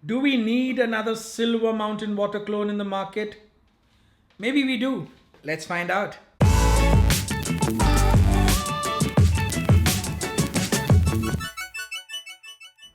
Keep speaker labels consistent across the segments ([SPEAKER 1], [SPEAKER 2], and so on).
[SPEAKER 1] Do we need another Silver Mountain water clone in the market? Maybe we do. Let's find out.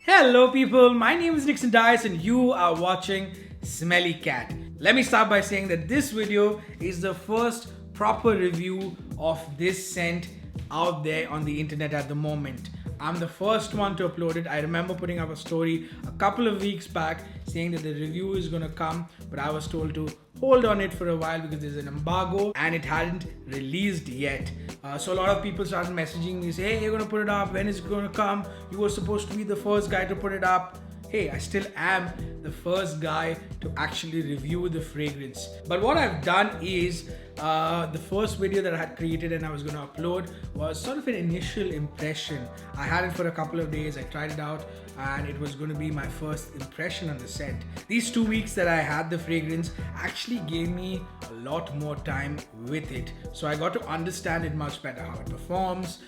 [SPEAKER 1] Hello people, my name is Nixon Dice and you are watching Smelly Cat. Let me start by saying that this video is the first proper review of this scent out there on the internet at the moment. I'm the first one to upload it. I remember putting up a story a couple of weeks back saying that the review is gonna come, but I was told to hold on it for a while because there's an embargo and it hadn't released yet. So a lot of people started messaging me, say, hey, you're gonna put it up, when is it gonna come? You were supposed to be the first guy to put it up. Hey, I still am the first guy to actually review the fragrance. But what I've done is, the first video that I had created and I was gonna upload was sort of an initial impression. I had it for a couple of days, I tried it out, and it was gonna be my first impression on the scent. These 2 weeks that I had the fragrance actually gave me a lot more time with it. So I got to understand it much better, how it performs,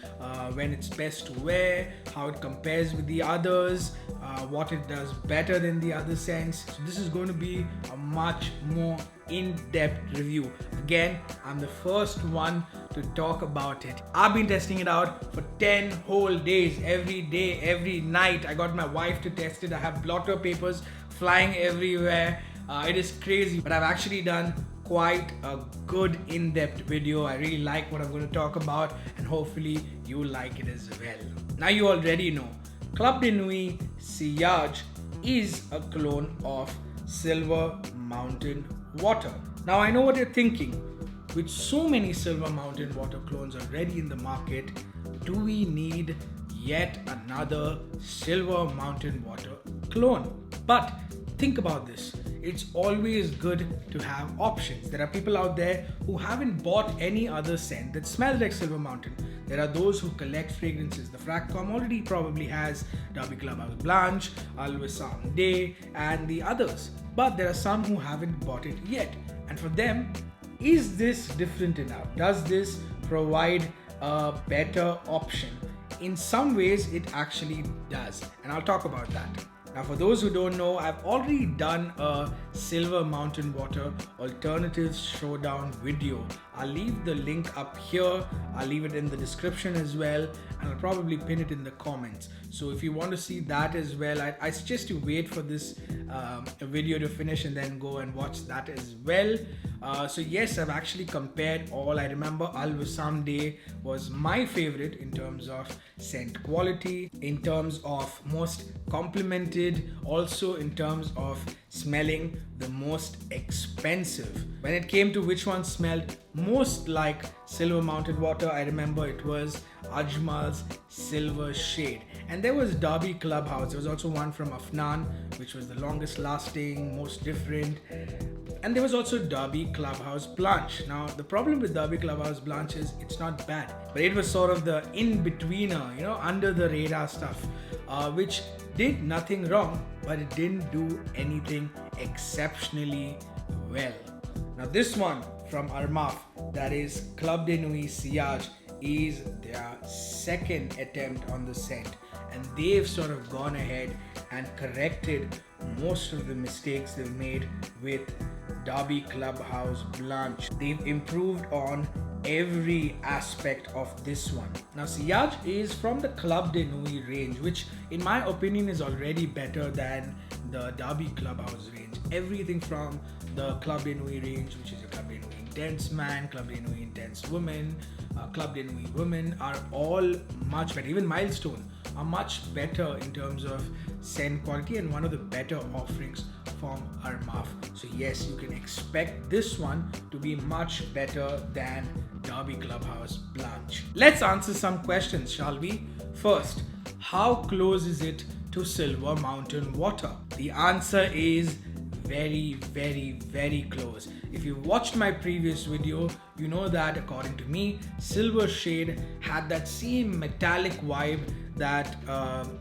[SPEAKER 1] when it's best to wear, how it compares with the others, what it does better than the other scents. So this is going to be a much more in-depth review. Again, I'm the first one to talk about it. I've been testing it out for 10 whole days, every day, every night. I got my wife to test it. I have blotter papers flying everywhere. It is crazy, but I've actually done quite a good in-depth video. I really like what I'm going to talk about and hopefully you like it as well. Now you already know, Club De Nuit Sillage is a clone of Silver Mountain water. Now I know what you're thinking. With so many Silver Mountain water clones already in the market, do we need yet another Silver Mountain water clone? But think about this. It's always good to have options. There are people out there who haven't bought any other scent that smells like Silver Mountain. There are those who collect fragrances. The Fragcom already probably has Derby Clubhouse Blanche, Al Wissam Day, and the others. But there are some who haven't bought it yet. And for them, is this different enough? Does this provide a better option? In some ways, it actually does. And I'll talk about that. Now, for those who don't know, I've already done a Silver Mountain Water Alternatives Showdown video. I'll leave the link up here. I'll leave it in the description as well. And I'll probably pin it in the comments. So if you want to see that as well, I suggest you wait for this video to finish and then go and watch that as well. So yes, I've actually compared all. I remember Al Wissam Day was my favorite in terms of scent quality, in terms of most complimented, also in terms of smelling the most expensive. When it came to which one smelled most like Silver Mountain water, I remember it was Ajmal's Silver Shade. And there was Derby Clubhouse. There was also one from Afnan, which was the longest lasting, most different. And there was also Derby Clubhouse Blanche. Now, the problem with Derby Clubhouse Blanche is it's not bad, but it was sort of the in-betweener, under the radar stuff, which did nothing wrong, but it didn't do anything exceptionally well. Now, this one from Armaf, that is Club De Nuit Sillage, is their second attempt on the scent, and they've sort of gone ahead and corrected most of the mistakes they've made with Derby Clubhouse Blanche. They've improved on every aspect of this one. Now, Sillage is from the Club De Nuit range, which in my opinion is already better than the Derby Clubhouse range. Everything from the Club De Nuit range, which is a Club De Nuit Intense Man, Club De Nuit Intense Woman, Club De Nuit Women, are all much better. Even Milestone are much better in terms of scent quality and one of the better offerings from Armaf. So yes, you can expect this one to be much better than Derby Clubhouse Blanche. Let's answer some questions, shall we? First, how close is it to Silver Mountain water? The answer is very, very, very close. If you watched my previous video, you know that according to me, Silver Shade had that same metallic vibe that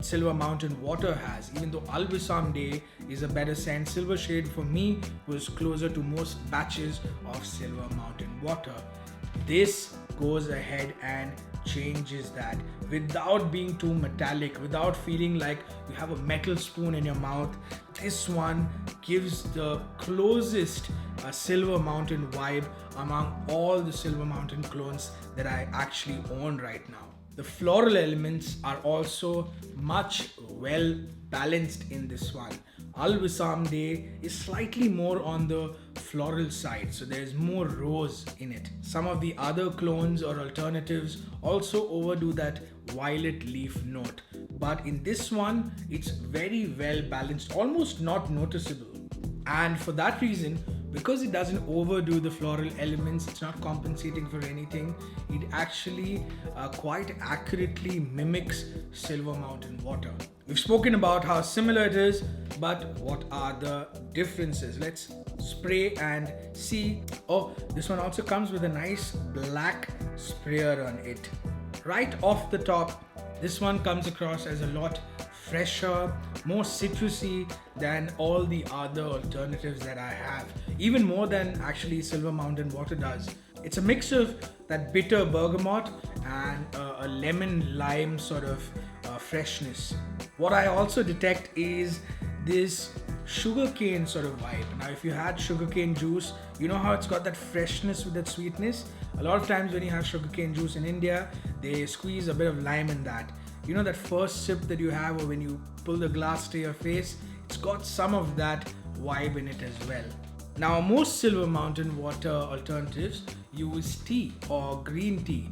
[SPEAKER 1] Silver Mountain water has. Even though Al Wissam Day is a better scent, Silver Shade for me was closer to most batches of Silver Mountain water. This goes ahead and changes that without being too metallic, without feeling like you have a metal spoon in your mouth this one gives the closest Silver Mountain vibe among all the Silver Mountain clones that I actually own right now. The floral elements are also much well balanced in this one. Al Wissam Day is slightly more on the floral side, so there's more rose in it. Some of the other clones or alternatives also overdo that violet leaf note, but in this one it's very well balanced, almost not noticeable. And for that reason, because it doesn't overdo the floral elements, it's not compensating for anything, it actually quite accurately mimics Silver Mountain water. We've spoken about how similar it is, but what are the differences? Let's spray and see. Oh, this one also comes with a nice black sprayer on it. Right off the top, this one comes across as a lot fresher, more citrusy than all the other alternatives that I have, even more than actually Silver Mountain water does. It's a mix of that bitter bergamot and a lemon lime sort of freshness. What I also detect is this sugarcane sort of vibe. Now, if you had sugarcane juice, you know how it's got that freshness with that sweetness. A lot of times when you have sugarcane juice in India, they squeeze a bit of lime in that. You know that first sip that you have, or when you pull the glass to your face, it's got some of that vibe in it as well. Now, most Silver Mountain water alternatives use tea or green tea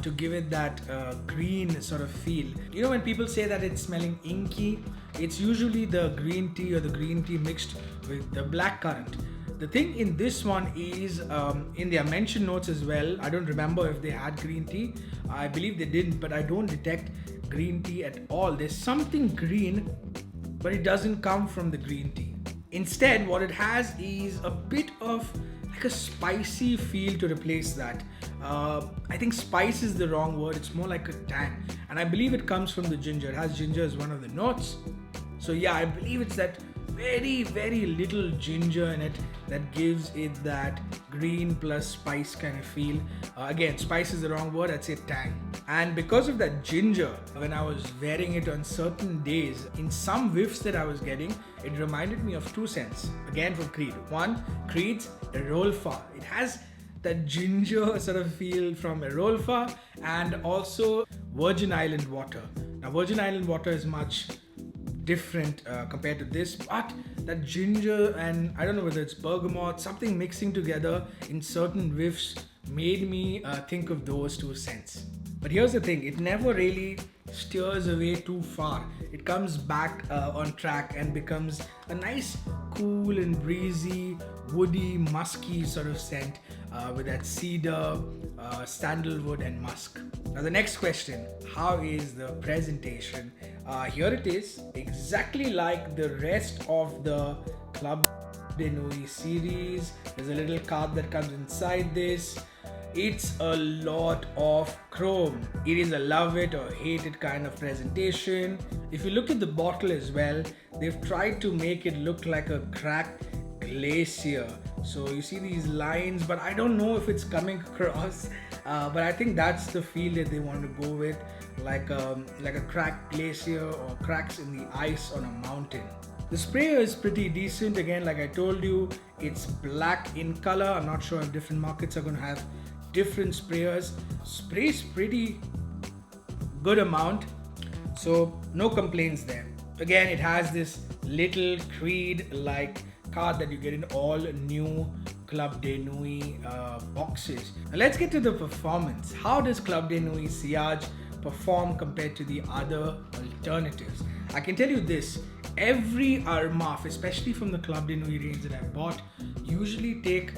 [SPEAKER 1] to give it that green sort of feel. You know, when people say that it's smelling inky, it's usually the green tea or the green tea mixed with the blackcurrant. The thing in this one is in their mention notes as well. I don't remember if they had green tea. I believe they didn't, but I don't detect green tea at all. There's something green, but it doesn't come from the green tea. Instead, what it has is a bit of like a spicy feel to replace that. I think spice is the wrong word. It's more like a tang, and I believe it comes from the ginger. It has ginger as one of the notes. So yeah, I believe it's that very little ginger in it that gives it that green plus spice kind of feel. Again, spice is the wrong word, I'd say tang. And because of that ginger, when I was wearing it on certain days, in some whiffs that I was getting, it reminded me of two scents, again from Creed. One, Creed's Erolfa. It has that ginger sort of feel from Erolfa, and also Virgin Island water. Now, Virgin Island water is much different compared to this, but that ginger and I don't know whether it's bergamot, something mixing together in certain whiffs made me think of those two scents. But here's the thing, it never really steers away too far. It comes back on track and becomes a nice cool and breezy, woody, musky sort of scent with that cedar, sandalwood and musk. Now the next question, how is the presentation? Here it is, exactly like the rest of the Club De Nuit series. There's a little card that comes inside this. It's a lot of chrome. It is a love it or hate it kind of presentation. If you look at the bottle as well, they've tried to make it look like a cracked glacier. So you see these lines, but I don't know if it's coming across. But I think that's the feel that they want to go with, like a cracked glacier or cracks in the ice on a mountain. The sprayer is pretty decent. Again, like I told you, it's black in color. I'm not sure if different markets are going to have different sprayers. Sprays pretty good amount, so no complaints there. Again, it has this little Creed like card that you get in all new Club De Nuit boxes. Now let's get to the performance. How does Club De Nuit Sillage perform compared to the other alternatives? I can tell you this, every Armaf, especially from the Club De Nuit range that I bought, usually take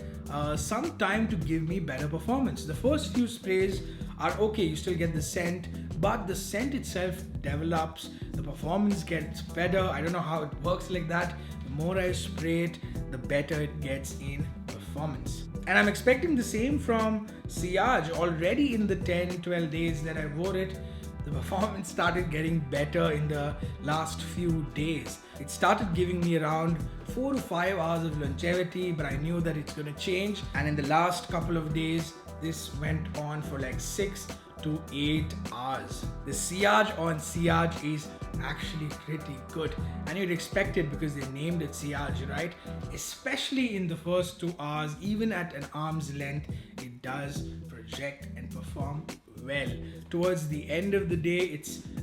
[SPEAKER 1] some time to give me better performance. The first few sprays are okay, you still get the scent, but the scent itself develops, the performance gets better. I don't know how it works like that. The more I spray it, the better it gets in performance. And I'm expecting the same from Sillage. Already in the 10-12 days that I wore it, the performance started getting better in the last few days. It started giving me around 4 to 5 hours of longevity, but I knew that it's going to change. And in the last couple of days, this went on for like 6 to 8 hours. The sillage on Sillage is actually pretty good, and you'd expect it because they named it Sillage, right? Especially in the first 2 hours, even at an arm's length, it does project and perform well. Towards the end of the day,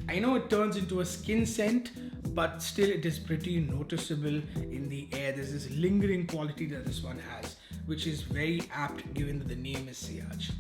[SPEAKER 1] I know it turns into a skin scent, but still it is pretty noticeable in the air. There's this lingering quality that this one has, which is very apt given that the name is Sillage.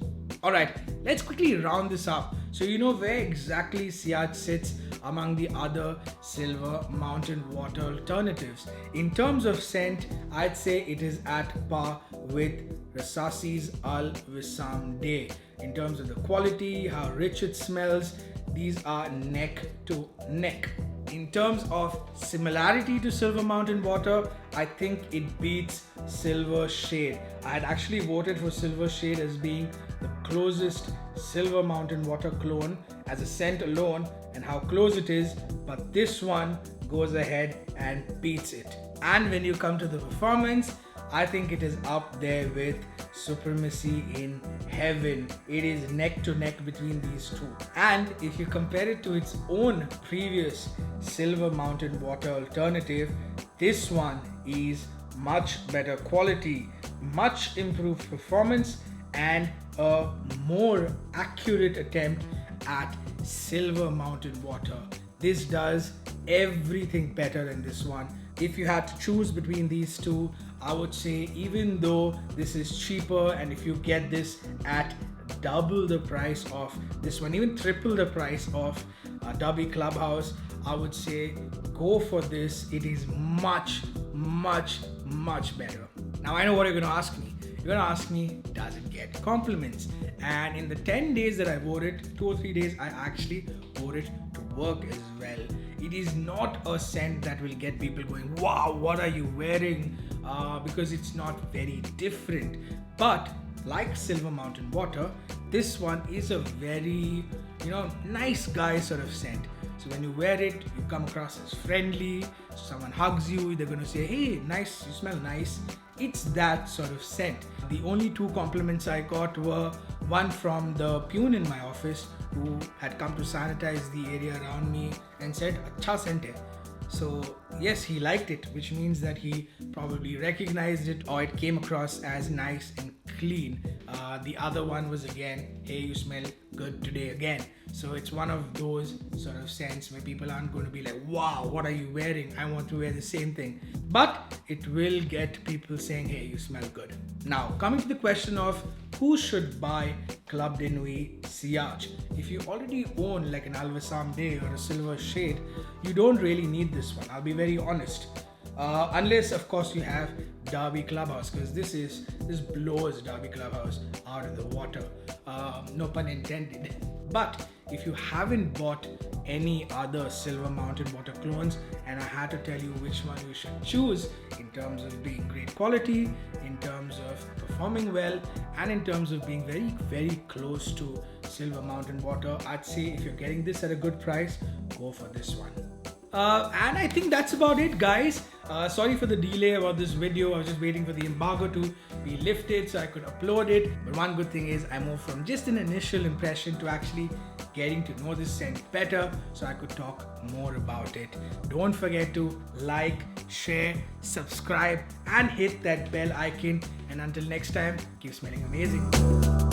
[SPEAKER 1] Alright, let's quickly round this up so you know where exactly Sillage sits among the other silver mountain water alternatives. In terms of scent, I'd say it is at par with Rasasi Al Wish. In terms of the quality, how rich it smells, these are neck to neck. In terms of similarity to Silver Mountain Water, I think it beats Silver Shade. I had actually voted for Silver Shade as being the closest Silver Mountain Water clone as a scent alone and how close it is, but this one goes ahead and beats it. And when you come to the performance, I think it is up there with Supremacy in heaven. It is neck to neck between these two. And if you compare it to its own previous Silver Mountain Water alternative, this one is much better quality, much improved performance, and a more accurate attempt at Silver Mountain Water. This does everything better than this one. If you had to choose between these two, I would say even though this is cheaper, and if you get this at double the price of this one, even triple the price of Derby Clubhouse, I would say go for this. It is much better. Now I know what you're going to ask me. You're going to ask me, does it get compliments? And in the 10 days that I wore it, 2 or 3 days, I actually wore it to work as well. It is not a scent that will get people going, wow, what are you wearing? Because it's not very different. But like Silver Mountain Water, this one is a very, nice guy sort of scent. So when you wear it, you come across as friendly. Someone hugs you, they're going to say, hey, nice, you smell nice. It's that sort of scent. The only 2 compliments I got were one from the pune in my office who had come to sanitize the area around me and said, "Acha scent hai." So yes, he liked it, which means that he probably recognized it or it came across as nice and clean. The other one was again, hey, you smell good today again. So it's one of those sort of scents where people aren't going to be like, wow, what are you wearing? I want to wear the same thing. But it will get people saying, hey, you smell good. Now, coming to the question of who should buy Club De Nuit Sillage. If you already own like an Alvasam Day or a Silver Shade, you don't really need this one. I'll be very honest. Unless of course you have Derby Clubhouse, because this blows Derby Clubhouse out of the water. No pun intended. But if you haven't bought any other Silver Mountain Water clones, and I had to tell you which one you should choose in terms of being great quality, in terms of performing well, and in terms of being very, very close to Silver Mountain Water, I'd say if you're getting this at a good price, go for this one. And I think that's about it, guys. Sorry for the delay about this video. I was just waiting for the embargo to be lifted so I could upload it. But one good thing is I moved from just an initial impression to actually getting to know this scent better so I could talk more about it. Don't forget to like, share, subscribe, and hit that bell icon. And until next time, keep smelling amazing.